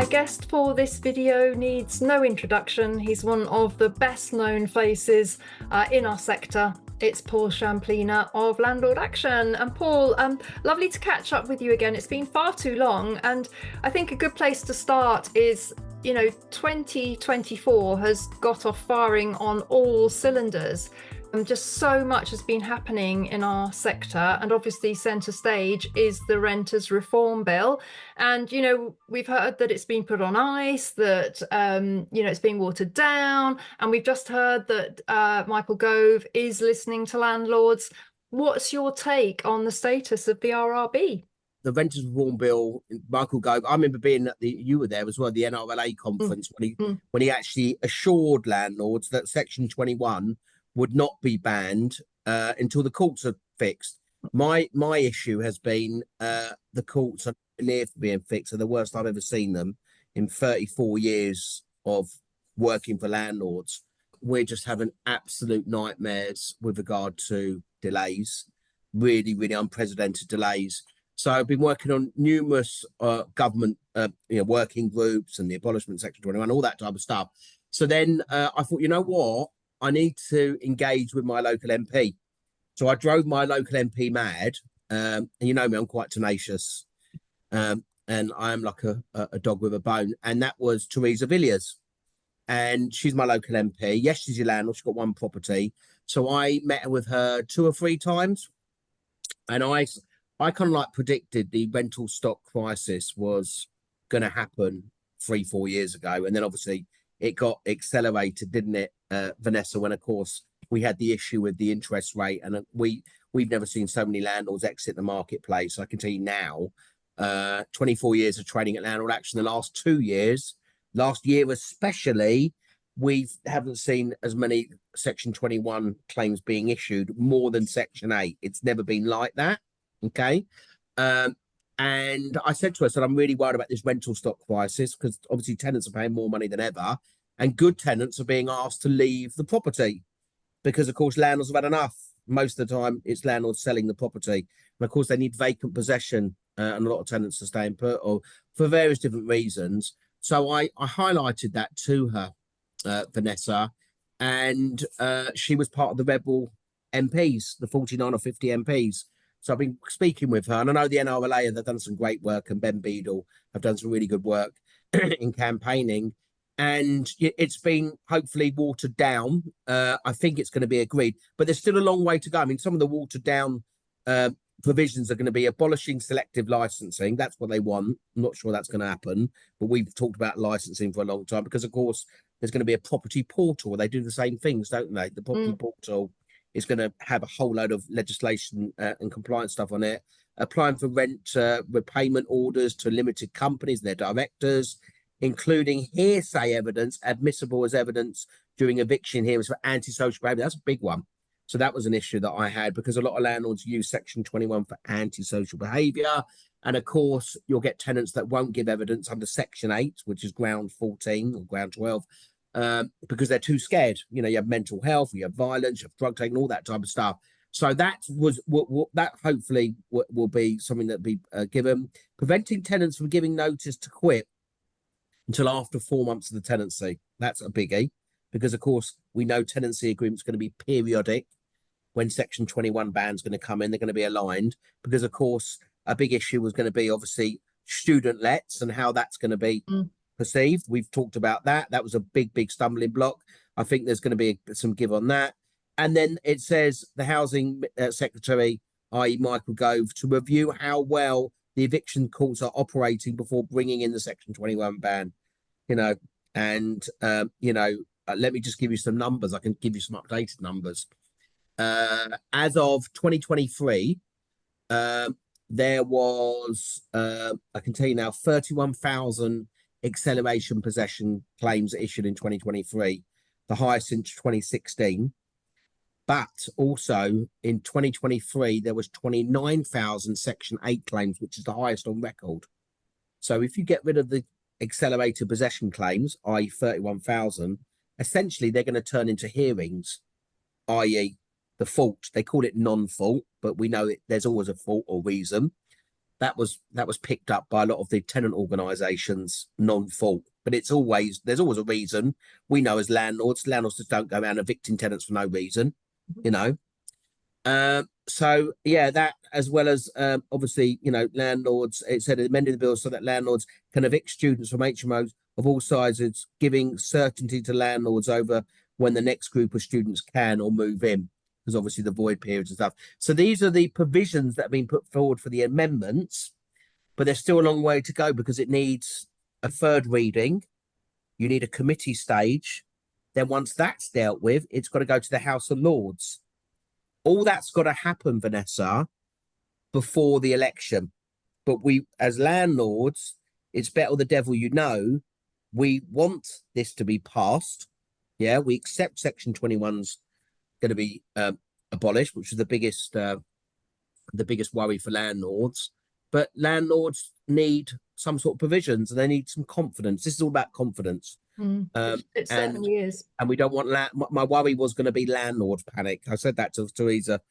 guest for this video needs no introduction. He's one of the best known faces in our sector. It's Paul Shamplina of Landlord Action. And Paul, lovely to catch up with you again. It's been far too long, and I think a good place to start is, 2024 has got off firing on all cylinders. Just so much has been happening in our sector, and obviously centre stage is the Renters Reform Bill. And we've heard that it's been put on ice, that it's being watered down, and we've just heard that Michael Gove is listening to landlords. What's your take on the status of the RRB? The Renters Reform Bill, Michael Gove, I remember being at you were there as well, the NRLA conference, when he actually assured landlords that Section 21 would not be banned until the courts are fixed. My issue has been the courts are near being fixed. They're the worst I've ever seen them in 34 years of working for landlords. We're just having absolute nightmares with regard to delays, really, really unprecedented delays. So I've been working on numerous government working groups and the abolishment of Section 21, all that type of stuff. So then I thought, you know what? I need to engage with my local MP. So I drove my local MP mad. And you know me, I'm quite tenacious. And I am like a dog with a bone. And that was Teresa Villiers. And she's my local MP. Yes, she's your landlord. She's got one property. So I met with her 2 or 3 times. And I kind of like predicted the rental stock crisis was going to happen 3-4 years ago. And then obviously it got accelerated, didn't it, Vanessa, when of course we had the issue with the interest rate, and we've never seen so many landlords exit the marketplace. I can tell you now, 24 years of training at Landlord Action, the last 2 years, last year especially, we haven't seen as many Section 21 claims being issued, more than Section 8. It's never been like that. Okay. And I said to her, I'm really worried about this rental stock crisis, because obviously tenants are paying more money than ever, and good tenants are being asked to leave the property because, of course, landlords have had enough. Most of the time, it's landlords selling the property. And, of course, they need vacant possession, and a lot of tenants are staying put, or for various different reasons. So I highlighted that to her, Vanessa, and she was part of the Rebel MPs, the 49 or 50 MPs. So I've been speaking with her, and I know the NRLA have done some great work, and Ben Beadle have done some really good work in campaigning, and it's been hopefully watered down. I think it's going to be agreed, but there's still a long way to go. I mean, some of the watered down provisions are going to be abolishing selective licensing. That's what they want. I'm not sure that's going to happen, but we've talked about licensing for a long time, because, of course, there's going to be a property portal. They do the same things, don't they? The property portal is going to have a whole load of legislation and compliance stuff on it. Applying for rent repayment orders to limited companies and their directors, including hearsay evidence admissible as evidence during eviction hearings for antisocial behaviour. That's a big one. So that was an issue that I had, because a lot of landlords use Section 21 for antisocial behaviour. And of course, you'll get tenants that won't give evidence under Section 8, which is ground 14 or ground 12. Because they're too scared. You have mental health, you have violence, you have drug taking, all that type of stuff. So that was that hopefully will be something that be given. Preventing tenants from giving notice to quit until after 4 months of the tenancy. That's a biggie, because of course we know tenancy agreements are going to be periodic. When Section 21 ban's going to come in, they're going to be aligned, because of course a big issue was going to be obviously student lets and how that's going to be perceived. We've talked about that. That was a big stumbling block. I think there's going to be some give on that. And then it says the housing secretary, i.e. Michael Gove, to review how well the eviction courts are operating before bringing in the Section 21 ban. Let me just give you some numbers. I can give you some updated numbers. As of 2023, there was, I can tell you now, 31,000 acceleration possession claims issued in 2023, the highest since 2016. But also in 2023, there was 29,000 Section 8 claims, which is the highest on record. So if you get rid of the accelerated possession claims, i.e. 31,000, essentially they're going to turn into hearings, i.e. the fault. They call it non-fault, but we know there's always a fault or reason. that was picked up by a lot of the tenant organisations non-fault. But there's always a reason. We know as landlords just don't go around evicting tenants for no reason, you know. So yeah, that, as well as obviously, you know, landlords, it said amending the bill so that landlords can evict students from HMOs of all sizes, giving certainty to landlords over when the next group of students can or move in, because obviously the void periods and stuff. So these are the provisions that have been put forward for the amendments, but there's still a long way to go because it needs a third reading. You need a committee stage. Then once that's dealt with, it's got to go to the House of Lords. All that's got to happen, Vanessa, before the election. But we, as landlords, it's better the devil you know. We want this to be passed. Yeah, we accept Section 21's going to be abolished, which is the biggest worry for landlords. But landlords need some sort of provisions, and they need some confidence. This is all about confidence. It certainly is. And we don't want my worry was going to be landlord panic. I said that to Teresa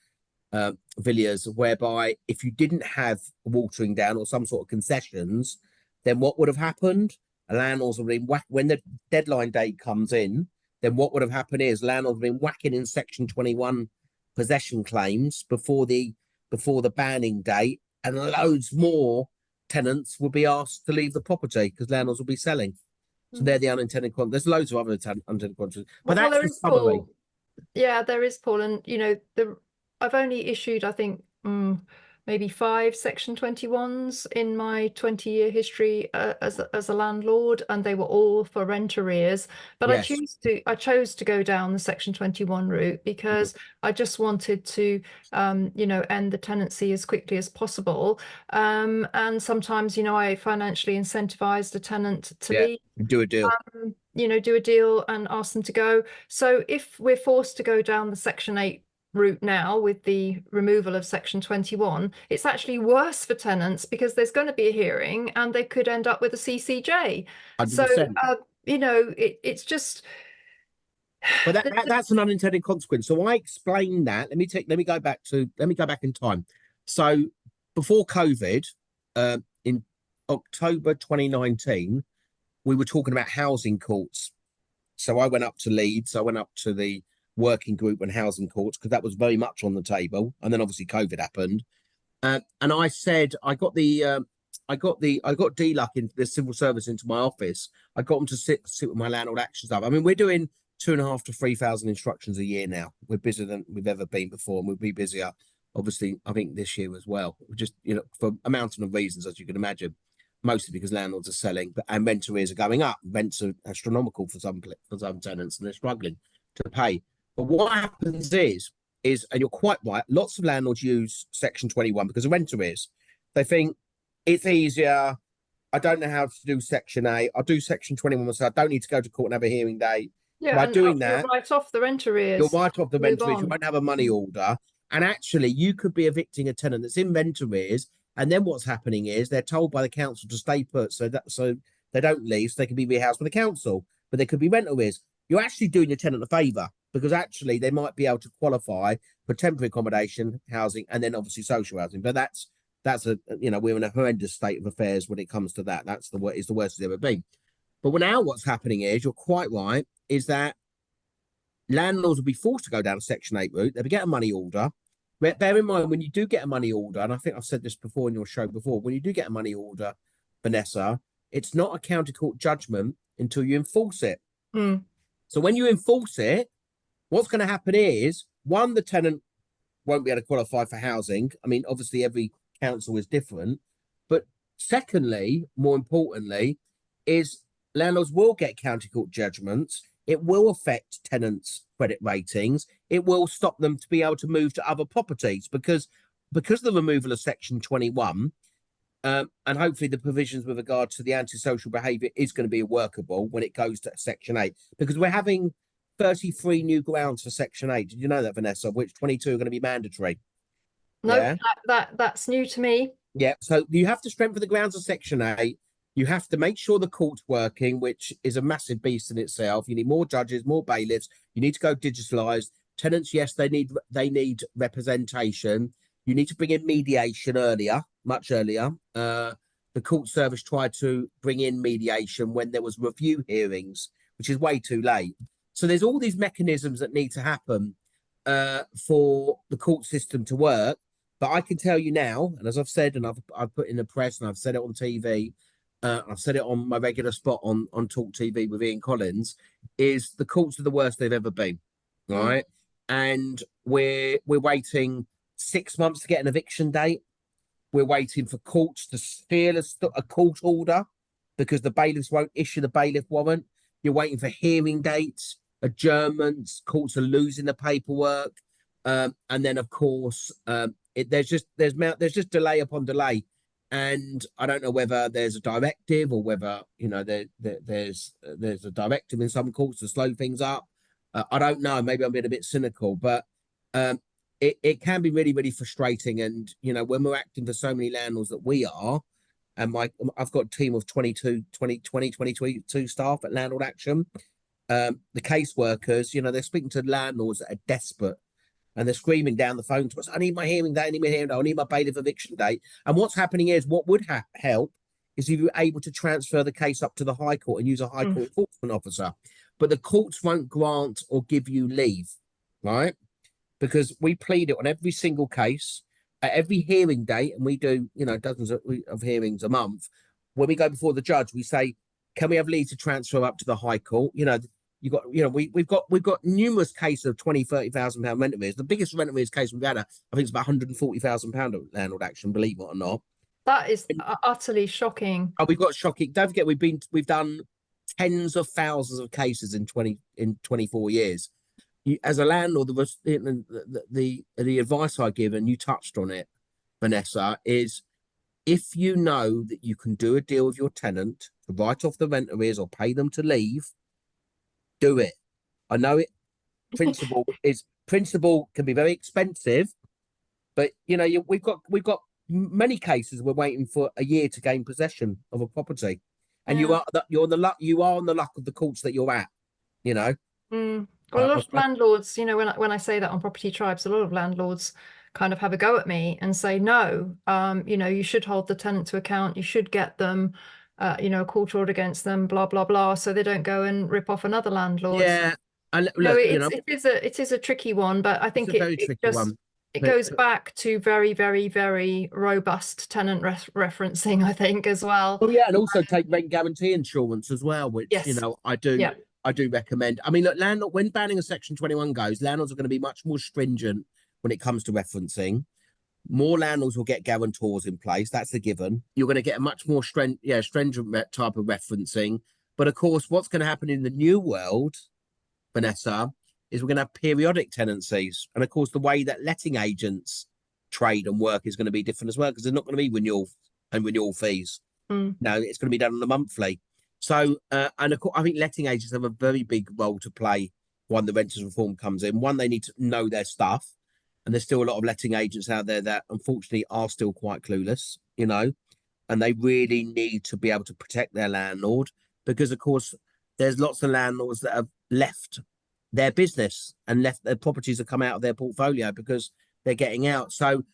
Villiers, whereby if you didn't have watering down or some sort of concessions, then what would have happened? Landlords would have been when the deadline date comes in. Then what would have happened is landlords would have been whacking in Section 21 possession claims before the banning date, and loads more tenants would be asked to leave the property because landlords will be selling. So they're the unintended consequences. There's loads of other unintended consequences, but that's the summary. Yeah, there is, Paul, and you know, I've only issued, I think, maybe 5 Section 21s in my 20-year history as a landlord, and they were all for rent arrears. But yes, I chose to go down the Section 21 route because I just wanted to, you know, end the tenancy as quickly as possible. And sometimes, you know, I financially incentivized a tenant to leave. Do a deal. You know, do a deal and ask them to go. So if we're forced to go down the Section 8 route now with the removal of Section 21, it's actually worse for tenants because there's going to be a hearing and they could end up with a CCJ. 100%. So you know, it's just, but that's an unintended consequence. So I explained that. Let me go back in time. So before COVID, in October 2019, we were talking about housing courts. So I went up to Leeds. I went up to the working group and housing courts because that was very much on the table. And then obviously COVID happened. And I said, I got D-Luck into the civil service into my office. I got them to sit with my landlord action stuff. I mean, we're doing 2,500 to 3,000 instructions a year now. We're busier than we've ever been before, and we'll be busier, obviously, I think this year as well. We're just, you know, for a mountain of reasons, as you can imagine, mostly because landlords are selling, and rent arrears are going up. Rents are astronomical for some tenants, and they're struggling to pay. But what happens is, and you're quite right, lots of landlords use Section 21 because of rent arrears. They think it's easier. I don't know how to do Section 8. I'll do Section 21 so I don't need to go to court and have a hearing day. Yeah, by doing that, you'll write off the rent arrears. You'll write off the rent arrears. You won't have a money order. And actually, you could be evicting a tenant that's in rent arrears. And then what's happening is they're told by the council to stay put so they don't leave, so they can be rehoused by the council. But there could be rent arrears. You're actually doing your tenant a favour because actually they might be able to qualify for temporary accommodation, housing, and then obviously social housing. But that's a, you know, we're in a horrendous state of affairs when it comes to that. That's the worst it's ever been. But now what's happening is, you're quite right, is that landlords will be forced to go down a Section 8 route. They'll get a money order. Bear in mind, when you do get a money order, and I think I've said this before in your show before, when you do get a money order, Vanessa, it's not a county court judgment until you enforce it. So when you enforce it, what's going to happen is, one, the tenant won't be able to qualify for housing. I mean, obviously every council is different. But secondly, more importantly, is landlords will get county court judgments. It will affect tenants' credit ratings. It will stop them to be able to move to other properties because of the removal of Section 21, and hopefully the provisions with regard to the antisocial behaviour is going to be workable when it goes to Section 8, because we're having 33 new grounds for Section 8. Did you know that, Vanessa? Which 22 are going to be mandatory. No, yeah? That's new to me. Yeah, so you have to strengthen the grounds of Section 8. You have to make sure the court's working, which is a massive beast in itself. You need more judges, more bailiffs. You need to go digitalised. Tenants, yes, they need representation. You need to bring in mediation earlier, much earlier. The court service tried to bring in mediation when there was review hearings, which is way too late. So there's all these mechanisms that need to happen for the court system to work. But I can tell you now, and as I've said, and I've put in the press, and I've said it on TV, I've said it on my regular spot on Talk TV with Ian Collins, is the courts are the worst they've ever been, right? And we're waiting 6 months to get an eviction date. We're waiting for courts to seal a court order because the bailiffs won't issue the bailiff warrant. You're waiting for hearing dates, adjournments. Courts are losing the paperwork, and then of course there's just delay upon delay. And I don't know whether there's a directive or whether there's a directive in some courts to slow things up. I don't know. Maybe I'm being a bit cynical, but it can be really, really frustrating. And when we're acting for so many landlords that we are, and I've got a team of 22 staff at Landlord Action. The caseworkers, they're speaking to landlords that are desperate. And they're screaming down the phone to us, I need my hearing date, I need my hearing date, I need my bailiff eviction date. And what's happening is, what would help is if you're able to transfer the case up to the High Court and use a High Court enforcement officer. But the courts won't grant or give you leave, right? Because we plead it on every single case, at every hearing date, and we do, dozens of hearings a month. When we go before the judge, we say, can we have leave to transfer up to the High Court? We've got numerous cases of £20,000-30,000 rent arrears. The biggest rent arrears case we've had, I think it's about £140,000 of Landlord Action, believe it or not. That is utterly shocking. Oh, we've got shocking. Don't forget, we've done tens of thousands of cases in 24 years. As a landlord, the advice I give, and you touched on it, Vanessa, is if you know that you can do a deal with your tenant to write off the rent arrears or pay them to leave, do it. I know it. Principle can be very expensive, but we've got many cases we're waiting for a year to gain possession of a property, and you are on the luck of the courts that you're at. Well, a lot of landlords, when I say that on Property Tribes, a lot of landlords kind of have a go at me and say, no, you should hold the tenant to account, you should get them a court order against them, blah blah blah, so they don't go and rip off another landlord. Yeah, and it is a tricky one, but I think it goes back to very, very, very robust tenant referencing, I think, as well. Oh yeah, and also take rent guarantee insurance as well, which I do recommend. I mean, look, when banning a Section 21 goes, landlords are going to be much more stringent when it comes to referencing. More landlords will get guarantors in place. That's a given. You're going to get a much more stringent type of referencing. But of course, what's going to happen in the new world, Vanessa, is we're going to have periodic tenancies. And of course, the way that letting agents trade and work is going to be different as well, because there's not going to be renewal fees. No, it's going to be done on a monthly. So, and of course, I think letting agents have a very big role to play when the renters reform comes in. One, they need to know their stuff. And there's still a lot of letting agents out there that unfortunately are still quite clueless, and they really need to be able to protect their landlord, because of course there's lots of landlords that have left their business and left their properties have come out of their portfolio because they're getting out. So,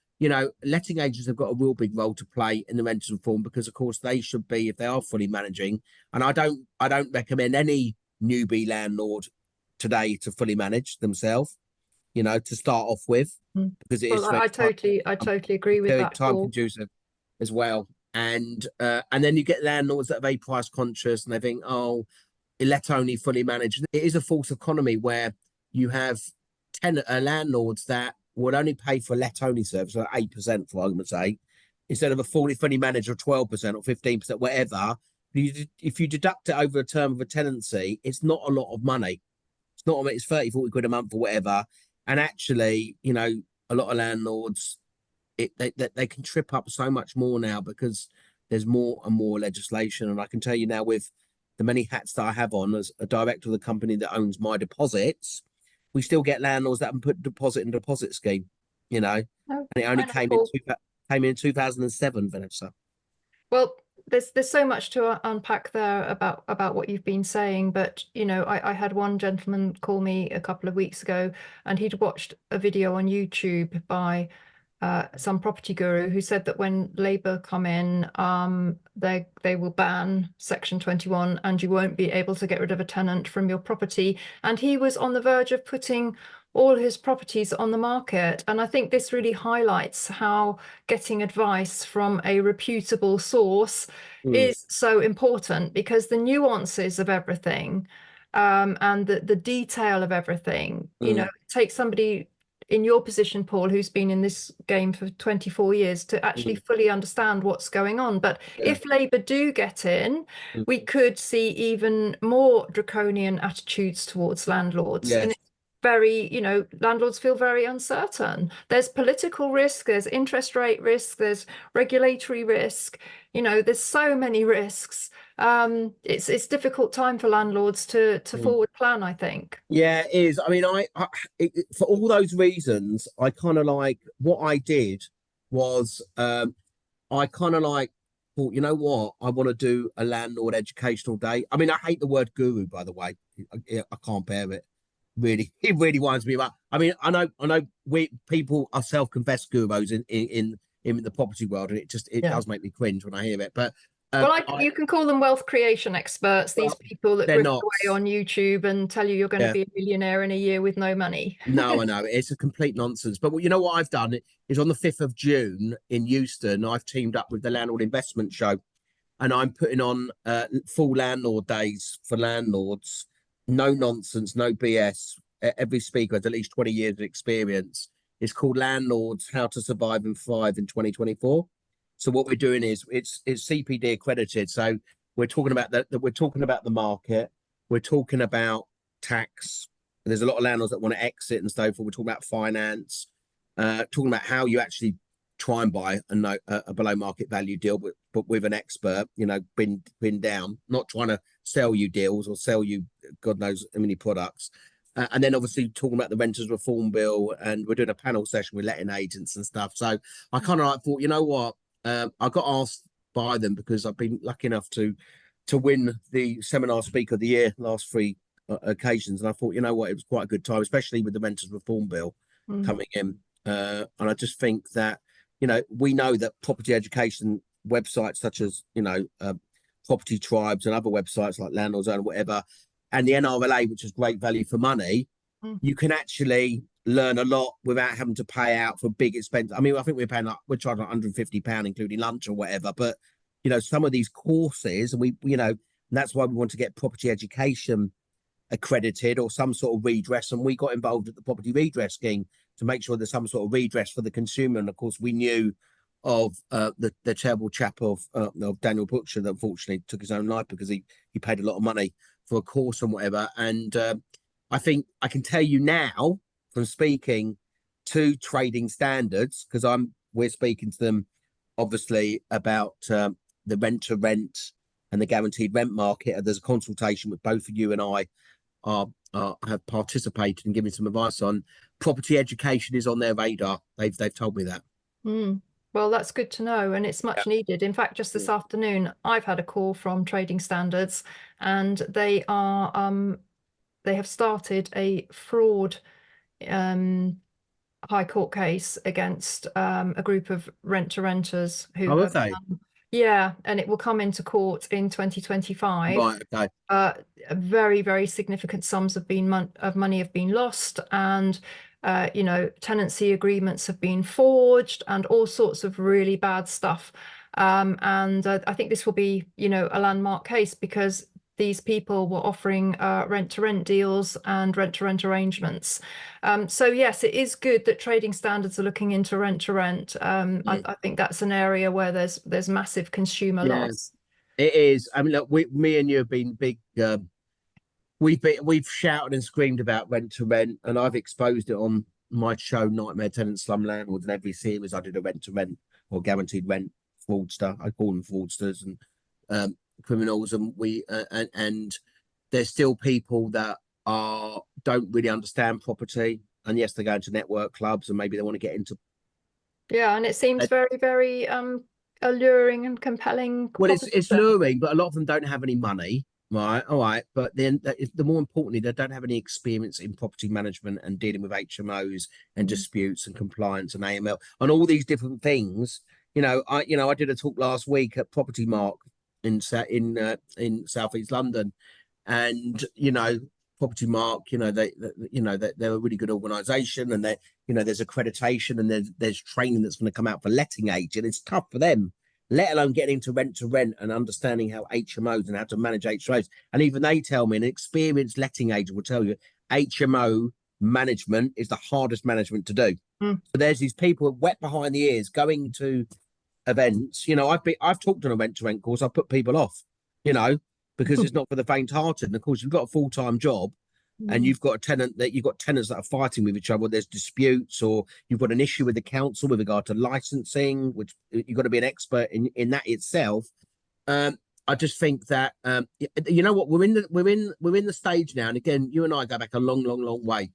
letting agents have got a real big role to play in the renters reform, because of course they should be, if they are fully managing, and I don't recommend any newbie landlord today to fully manage themselves, to start off with, because it is. I totally agree with that. Time conducive as well, and then you get landlords that are very price conscious and they think, oh, let only fully managed. It is a false economy where you have landlords that would only pay for let only service, so 8%, for argument's sake, instead of a fully managed or 12% or 15%, whatever. If you deduct it over a term of a tenancy, it's not a lot of money. It's 30-40 quid a month or whatever. And actually, a lot of landlords, they can trip up so much more now because there's more and more legislation. And I can tell you now, with the many hats that I have on as a director of the company that owns My Deposits, we still get landlords that haven't put deposit in a deposit scheme, and it only came in 2007, Vanessa. Well, there's so much to unpack there about what you've been saying, but I had one gentleman call me a couple of weeks ago, and he'd watched a video on YouTube by some property guru who said that when Labour come in, they will ban Section 21 and you won't be able to get rid of a tenant from your property. And he was on the verge of putting all his properties on the market. And I think this really highlights how getting advice from a reputable source is so important, because the nuances of everything, and the detail of everything, you know, it takes somebody in your position, Paul, who's been in this game for 24 years to actually fully understand what's going on. But if Labour do get in, we could see even more draconian attitudes towards landlords. And it's very, you know, landlords feel very uncertain. There's political risk, there's interest rate risk, there's regulatory risk, you know, there's so many risks. It's difficult time for landlords to forward plan, I think. Yeah, it is. I mean, for all those reasons, I kind of like what I did was I kind of like thought, you know what, I want to do a landlord educational day. I mean, I hate the word guru, by the way. I can't bear it. Really, it really winds me up. I mean, I know we people are self-confessed gurus in the property world, and it does make me cringe when I hear it. But well, you can call them wealth creation experts, these people that grift away on YouTube and tell you you're going to be a millionaire in a year with no money. No, I know. It's a complete nonsense. But you know what I've done is on the 5th of June in Euston, I've teamed up with the Landlord Investment Show, and I'm putting on full landlord days for landlords. No nonsense, no BS. Every speaker has at least 20 years of experience. It's called Landlords: How to Survive and Thrive in 2024. So what we're doing is it's CPD accredited. So we're talking about the market. We're talking about tax. There's a lot of landlords that want to exit and so forth. We're talking about finance, talking about how you actually try and buy a below market value deal, but with an expert, you know, been down, not trying to sell you deals or sell you God knows how many products. And then obviously talking about the Renters Reform Bill, and we're doing a panel session with letting agents and stuff. So I kind of like thought, you know what, I got asked by them because I've been lucky enough to win the Seminar Speaker of the Year last 3 occasions, and I thought, you know what, it was quite a good time, especially with the Renters Reform Bill coming in. And I just think that, you know, we know that property education websites such as, you know, Property Tribes and other websites like Landlords and whatever, and the NRLA, which is great value for money, you can actually learn a lot without having to pay out for big expense. I mean, I think we're charging like £150, including lunch or whatever. But, you know, some of these courses, and you know, and that's why we want to get property education accredited or some sort of redress. And we got involved at the property redress scheme to make sure there's some sort of redress for the consumer. And of course, we knew of the terrible chap of Daniel Butcher that unfortunately took his own life because he paid a lot of money for a course and whatever. And I think I can tell you now from speaking to trading standards, because we're speaking to them obviously about the rent to rent and the guaranteed rent market. And there's a consultation with both of you and I have participated and given some advice on. Property education is on their radar. They've told me that. Well, that's good to know, and it's much needed. In fact, just this afternoon, I've had a call from Trading Standards, and they have started a fraud high court case against a group of rent-to-renters who have and it will come into court in 2025. Right, okay. Very, very significant sums of money have been lost, and you know, tenancy agreements have been forged and all sorts of really bad stuff. And I think this will be, you know, a landmark case, because these people were offering rent-to-rent deals and rent-to-rent arrangements. So yes, it is good that Trading Standards are looking into rent-to-rent. I think that's an area where there's massive consumer loss. It is. I mean, look, me and you have been big. We've shouted and screamed about rent to rent, and I've exposed it on my show, Nightmare Tenants, Slum Landlords. And every series I did a rent to rent or guaranteed rent fraudster. I call them fraudsters and criminals, and and there's still people that don't really understand property. And yes, they're going to network clubs, and maybe they want to get into. Yeah, and it seems very, very alluring and compelling. Well, it's luring, but a lot of them don't have any money. Right, all right, but then the more importantly, they don't have any experience in property management and dealing with HMOs and disputes and compliance and AML and all these different things. I did a talk last week at Property Mark in Southeast London, and Property Mark, they're a really good organisation, and there's accreditation and there's training that's going to come out for letting agent. It's tough for them, let alone getting into rent to rent and understanding how HMOs and how to manage HMOs. And even they tell me, an experienced letting agent will tell you, HMO management is the hardest management to do. So there's these people wet behind the ears going to events. I've talked on a rent to rent course. I've put people off, because it's not for the faint hearted. And of course, you've got a full time job, and you've got tenants that are fighting with each other. There's disputes, or you've got an issue with the council with regard to licensing, which you've got to be an expert in that itself. I just think that you know what, we're in the stage now, and again, you and I go back a long way,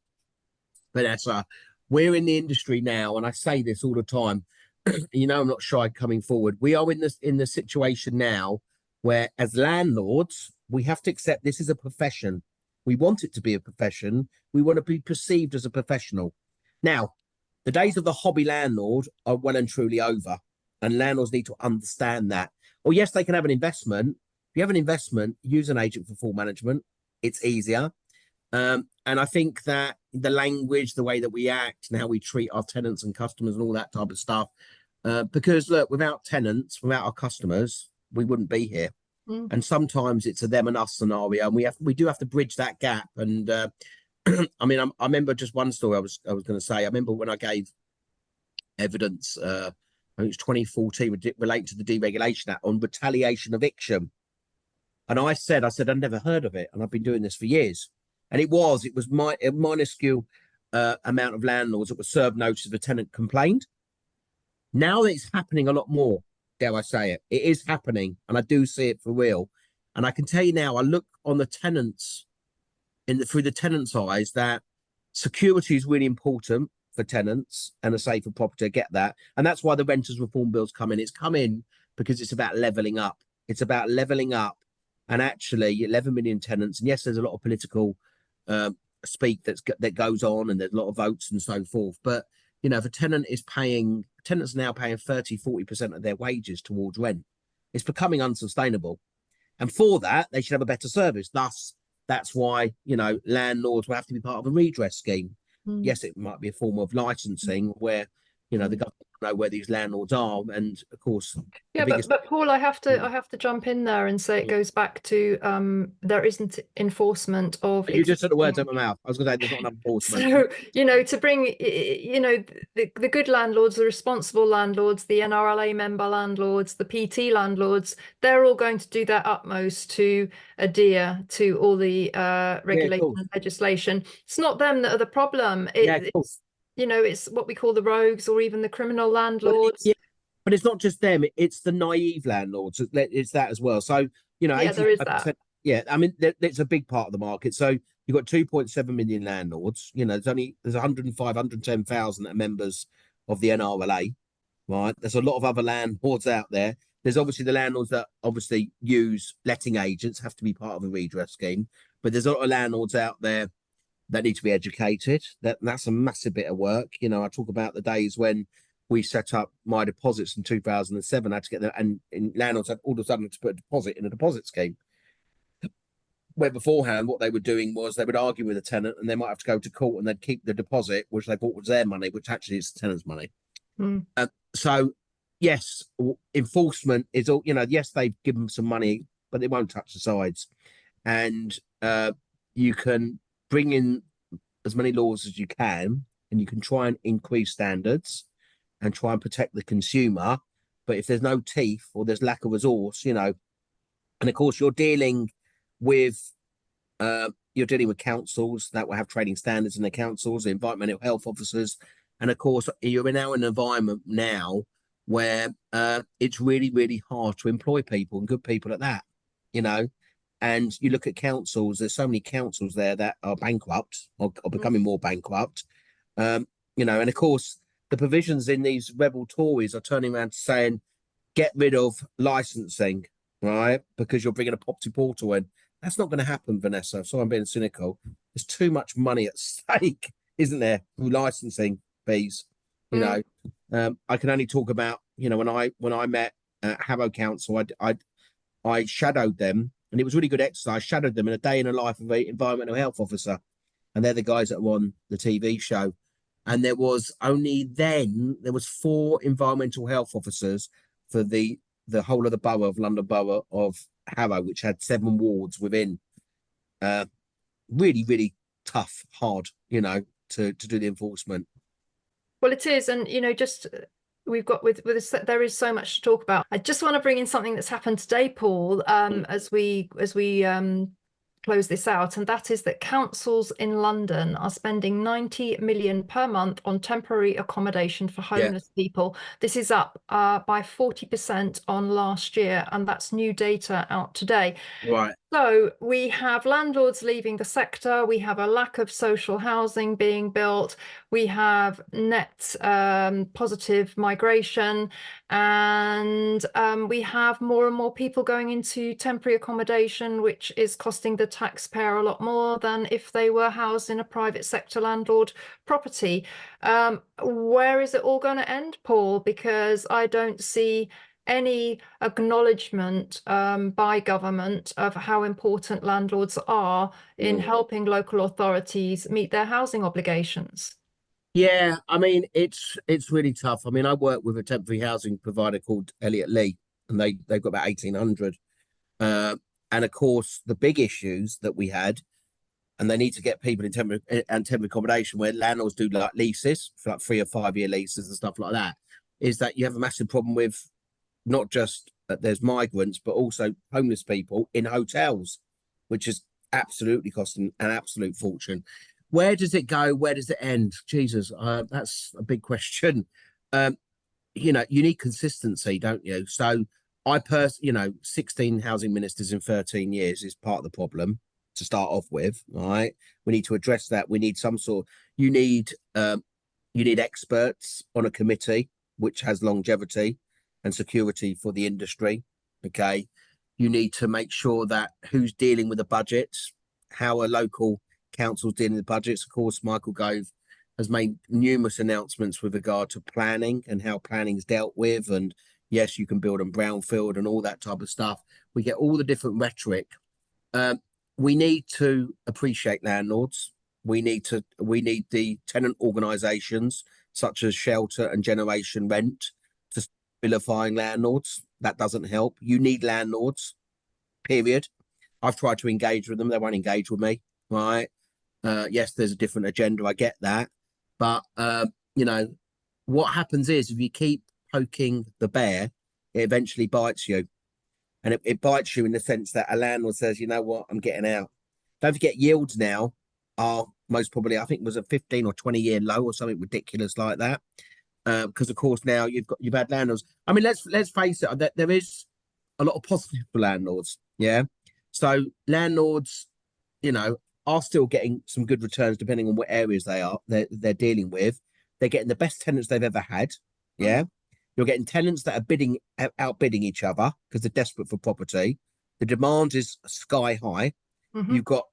Vanessa. We're in the industry now, and I say this all the time. I'm not shy coming forward. We are in the situation now where, as landlords, we have to accept this is a profession. We want it to be a profession. We want to be perceived as a professional. Now, the days of the hobby landlord are well and truly over, and landlords need to understand that. Or yes, they can have an investment. If you have an investment, use an agent for full management. It's easier. And I think that the language, the way that we act and how we treat our tenants and customers and all that type of stuff, because look, without tenants, without our customers, we wouldn't be here. And sometimes it's a them and us scenario, and we do have to bridge that gap. And I remember just one story I was going to say. I remember when I gave evidence, I think it was 2014, related to the Deregulation Act on retaliation eviction, and I said I'd never heard of it, and I've been doing this for years. And it was a minuscule amount of landlords that were served notice if a tenant complained. Now that it's happening a lot more, dare I say it, it is happening, and I do see it for real. And I can tell you now, I look on the tenants through the tenants' eyes, that security is really important for tenants and a safer property. I get that, and that's why the renters reform bill's come in. It's come in because it's about levelling up. It's about levelling up, and actually 11 million tenants. And yes, there's a lot of political speak that goes on, and there's a lot of votes and so forth. But if a tenants are now paying 30-40% of their wages towards rent, it's becoming unsustainable. And for that, they should have a better service. Thus, that's why landlords will have to be part of a redress scheme. Yes, it might be a form of licensing where the government know where these landlords are, and of course, but Paul, I have to jump in there and say it goes back to there isn't enforcement of. You just took the words out of my mouth. I was going to say there's not enough enforcement. So to bring the good landlords, the responsible landlords, the NRLA member landlords, the PT landlords, they're all going to do their utmost to adhere to all the regulation and legislation. It's not them that are the problem. It's what we call the rogues, or even the criminal landlords. But it's not just them, it's the naive landlords. It's that as well. So, there is that. Yeah, it's a big part of the market. So you've got 2.7 million landlords. There's 110,000 that are members of the NRLA, right? There's a lot of other landlords out there. There's obviously the landlords that obviously use letting agents, have to be part of a redress scheme. But there's a lot of landlords out there that need to be educated. That's a massive bit of work. I talk about the days when we set up my deposits in 2007. I had to get there, and landlords had all of a sudden to put a deposit in a deposit scheme. Where beforehand, what they were doing was they would argue with the tenant, and they might have to go to court, and they'd keep the deposit, which they thought was their money, which actually is the tenant's money. So, yes, enforcement is all. Yes, they've given some money, but they won't touch the sides, and you can bring in as many laws as you can, and you can try and increase standards and try and protect the consumer. But if there's no teeth, or there's lack of resource, and of course you're dealing with councils that will have trading standards in the councils, the environmental health officers, and of course you're now in an environment now where it's really, really hard to employ people, and good people at that. And you look at councils, there's so many councils there that are bankrupt or becoming more bankrupt. And of course, the provisions in these rebel Tories are turning around to saying, get rid of licensing, right? Because you're bringing a property portal in. That's not going to happen, Vanessa. So I'm being cynical. There's too much money at stake, isn't there, through licensing fees? You know, I can only talk about, you know, when I met Harrow Council, I shadowed them, and it was really good exercise. I shadowed them in a day in the life of an environmental health officer, and they're the guys that were on the TV show. And there was 4 environmental health officers for the whole of the borough of London Borough of Harrow, which had 7 wards within. Really, really tough, hard, you know, to do the enforcement. Well, it is, and you know, just we've got with this, there is so much to talk about. I just want to bring in something that's happened today, Paul, as we close this out, and that is that councils in London are spending 90 million per month on temporary accommodation for homeless people. This is up by 40% on last year, and that's new data out today. Right. So we have landlords leaving the sector, we have a lack of social housing being built, we have net positive migration, and we have more and more people going into temporary accommodation, which is costing the taxpayer a lot more than if they were housed in a private sector landlord property. Where is it all going to end, Paul? Because I don't see any acknowledgement by government of how important landlords are in helping local authorities meet their housing obligations. Yeah, I mean, it's really tough. I mean, I work with a temporary housing provider called Elliott Lee, and they've got about 1,800. And of course, the big issues that we had, and they need to get people in temporary accommodation where landlords do like leases for like 3 or 5 year leases and stuff like that, is that you have a massive problem with not just that there's migrants, but also homeless people in hotels, which is absolutely costing an absolute fortune. Where does it go? Where does it end? Jesus, that's a big question. You know, you need consistency, don't you? So you know, 16 housing ministers in 13 years is part of the problem to start off with. All right. We need to address that. We need you need experts on a committee which has longevity and security for the industry. Okay. You need to make sure that who's dealing with the budgets, how are local councils dealing with the budgets. Of course, Michael Gove has made numerous announcements with regard to planning and how planning is dealt with. And yes, you can build on brownfield and all that type of stuff. We get all the different rhetoric. We need to appreciate landlords. We need the tenant organisations such as Shelter and Generation Rent to vilifying landlords. That doesn't help. You need landlords, period. I've tried to engage with them. They won't engage with me, right? Yes, there's a different agenda. I get that. But, you know, what happens is if you keep poking the bear, it eventually bites you. And it bites you in the sense that a landlord says, you know what, I'm getting out. Don't forget, yields now are most probably, I think it was a 15 or 20 year low or something ridiculous like that. Because of course now you've had landlords. I mean, let's face it, there is a lot of positive for landlords. Yeah. So landlords, you know, are still getting some good returns depending on what areas they're dealing with. They're getting the best tenants they've ever had. Yeah. You're getting tenants that are outbidding each other because they're desperate for property. The demand is sky high. You've got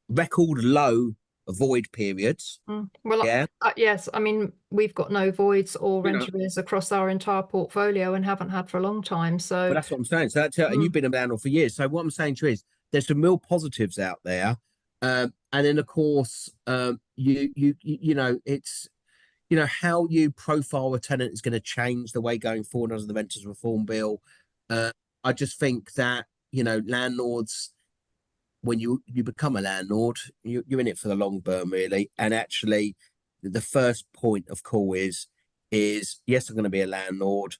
record low void periods. Well, yeah. Yes, I mean, we've got no voids or rent arrears across our entire portfolio and haven't had for a long time. So but that's what I'm saying. So and you've been a landlord for years. So what I'm saying to you is there's some real positives out there. And then of course, you know, it's, you know, how you profile a tenant is going to change the way going forward under the Renters Reform Bill. I just think that, you know, landlords, when you become a landlord, you're in it for the long burn, really. And actually, the first point of call is yes, I'm going to be a landlord.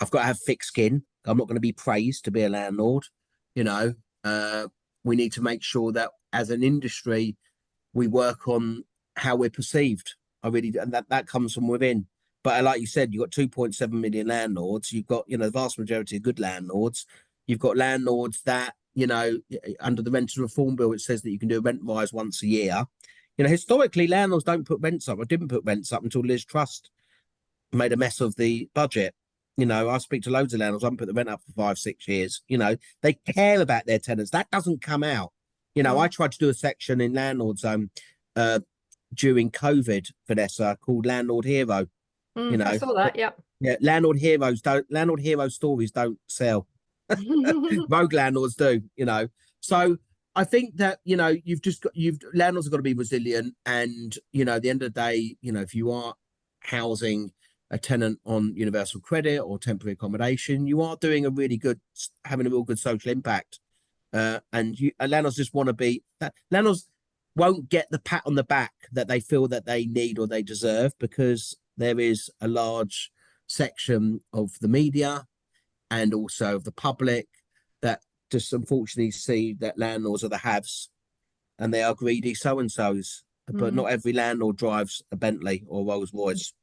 I've got to have thick skin. I'm not going to be praised to be a landlord. You know, we need to make sure that as an industry, we work on how we're perceived. And that comes from within. But like you said, you've got 2.7 million landlords. You've got, you know, the vast majority of good landlords. You've got landlords that, you know, under the Renters Reform Bill, it says that you can do a rent rise once a year. You know, historically, landlords don't put rents up. I didn't put rents up until Liz Truss made a mess of the budget. You know, I speak to loads of landlords. I haven't put the rent up for 5, 6 years. You know, they care about their tenants. That doesn't come out. You know, I tried to do a section in landlords uh during COVID, Vanessa, called Landlord Hero. You I know, saw that. Yep. yeah, landlord hero stories don't sell. Rogue landlords do, you know. So I think that, you know, you've landlords have got to be resilient, and, you know, at the end of the day, you know, if you are housing a tenant on universal credit or temporary accommodation, you are doing having a real good social impact. And landlords just want to be that. Landlords won't get the pat on the back that they feel that they need or they deserve, because there is a large section of the media and also of the public that just unfortunately see that landlords are the haves and they are greedy so and so's. But not every landlord drives a Bentley or Rolls Royce,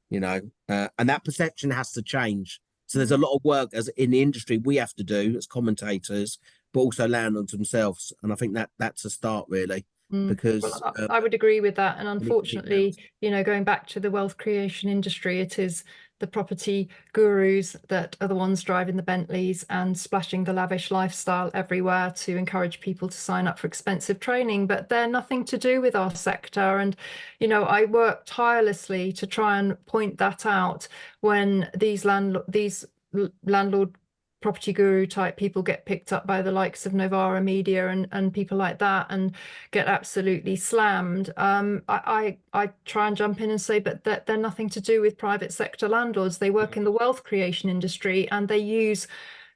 you know, and that perception has to change. So there's a lot of work as in the industry we have to do as commentators, but also landlords themselves. And I think that that's a start, really, because Well, I would agree with that. And we need to keep unfortunately, you know, going back to the wealth creation industry, it is the property gurus that are the ones driving the Bentleys and splashing the lavish lifestyle everywhere to encourage people to sign up for expensive training, but they're nothing to do with our sector. And, you know, I work tirelessly to try and point that out when these landlord property guru type people get picked up by the likes of Novara Media and people like that and get absolutely slammed. I try and jump in and say, but they're nothing to do with private sector landlords. They work in the wealth creation industry, and they use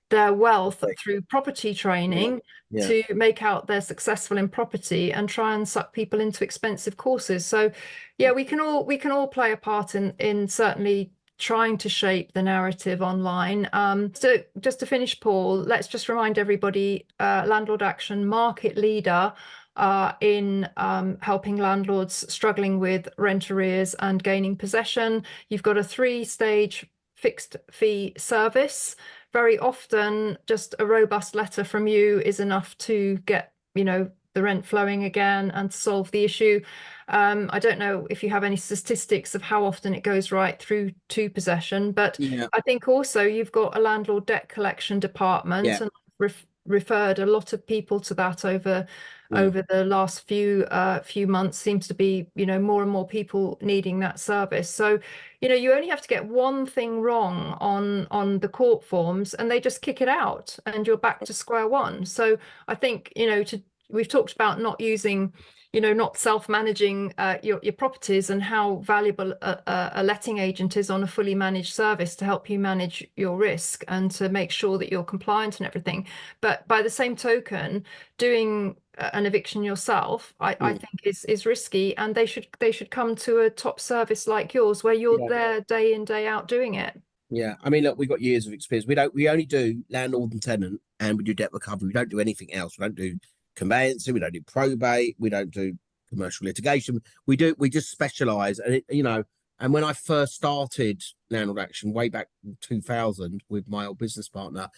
their wealth through property training to make out they're successful in property and try and suck people into expensive courses. So yeah, we can all play a part in certainly trying to shape the narrative online. So just to finish, Paul, let's just remind everybody, Landlord Action, market leader in helping landlords struggling with rent arrears and gaining possession. You've got a 3-stage fixed fee service. Very often, just a robust letter from you is enough to get, you know, the rent flowing again and solve the issue. I don't know if you have any statistics of how often it goes right through to possession, but I think also you've got a landlord debt collection department, and referred a lot of people to that over the last few months. Seems to be, you know, more and more people needing that service. So, you know, you only have to get one thing wrong on the court forms and they just kick it out and you're back to square one. So I think, you know, we've talked about not using, you know, not self-managing your properties, and how valuable a letting agent is on a fully managed service to help you manage your risk and to make sure that you're compliant and everything. But by the same token, doing an eviction yourself, I think is risky, and they should come to a top service like yours where you're there day in, day out doing it. Yeah, I mean, look, we've got years of experience. We only do landlord and tenant, and we do debt recovery. We don't do anything else. We don't do conveyancing, we don't do probate, we don't do commercial litigation. We just specialize. And you know, and when I first started Landlord Action way back in 2000 with my old business partner,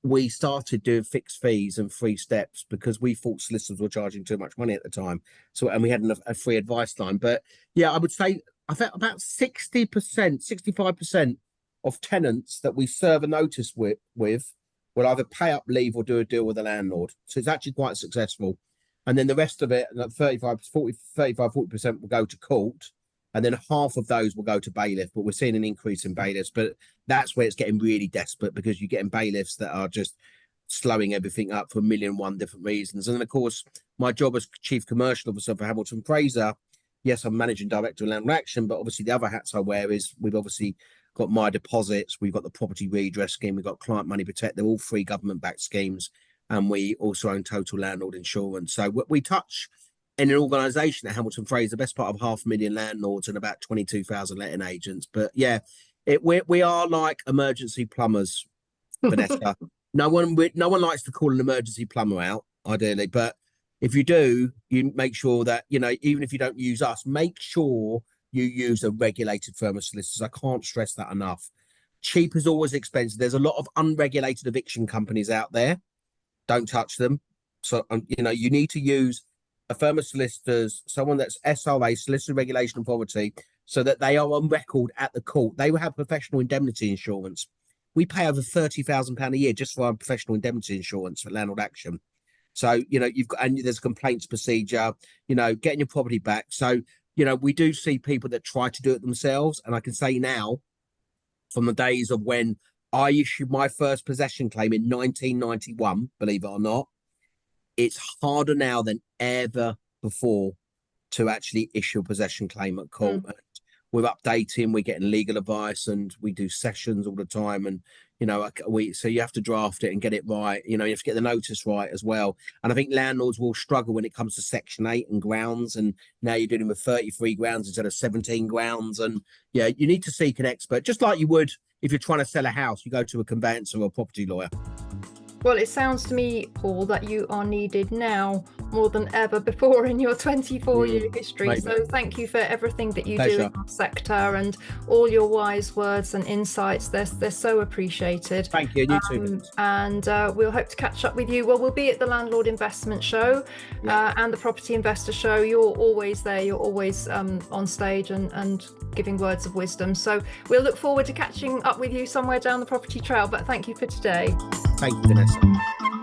we started doing fixed fees and 3 steps because we thought solicitors were charging too much money at the time. So, and we had a free advice line. But yeah, I would say I think about 60%, 65% of tenants that we serve a notice with will either pay up, leave, or do a deal with the landlord. So it's actually quite successful. And then the rest of it, like 40% will go to court. And then half of those will go to bailiff. But we're seeing an increase in bailiffs. But that's where it's getting really desperate, because you're getting bailiffs that are just slowing everything up for 1,000,001 different reasons. And then, of course, my job as Chief Commercial Officer for Hamilton Fraser, yes, I'm Managing Director of Landlord Action, but obviously the other hats I wear is we've obviously got my deposits, we've got the property redress scheme, we've got client money protect. They're all free government-backed schemes, and we also own total landlord insurance. So we touch in an organisation at Hamilton Fraser the best part of 500,000 landlords and about 22,000 letting agents. But yeah, we are like emergency plumbers, Vanessa. No one likes to call an emergency plumber out, ideally, but if you do, you make sure that, you know, even if you don't use us, make sure you use a regulated firm of solicitors. I can't stress that enough. Cheap is always expensive. There's a lot of unregulated eviction companies out there. Don't touch them. So, you know, you need to use a firm of solicitors, someone that's SRA, Solicitor Regulation Authority, so that they are on record at the court. They will have professional indemnity insurance. We pay over £30,000 a year just for our professional indemnity insurance for landlord action. So, you've got, and there's a complaints procedure, getting your property back. So, we do see people that try to do it themselves. And I can say now, from the days of when I issued my first possession claim in 1991, believe it or not, it's harder now than ever before to actually issue a possession claim at court. And we're updating, we're getting legal advice, and we do sessions all the time. And, so you have to draft it and get it right. You have to get the notice right as well. And I think landlords will struggle when it comes to Section 8 and grounds. And now you're dealing with 33 grounds instead of 17 grounds. And yeah, you need to seek an expert, just like you would if you're trying to sell a house. You go to a conveyancer or a property lawyer. Well, it sounds to me, Paul, that you are needed now more than ever before in your 24-year history. Maybe. So thank you for everything that you Pleasure. do in our sector and all your wise words and insights. They're so appreciated. Thank you. And you too. And we'll hope to catch up with you. Well, we'll be at the Landlord Investment Show and the Property Investor Show. You're always there. You're always on stage and giving words of wisdom. So we'll look forward to catching up with you somewhere down the property trail. But thank you for today. Thank you, Vanessa.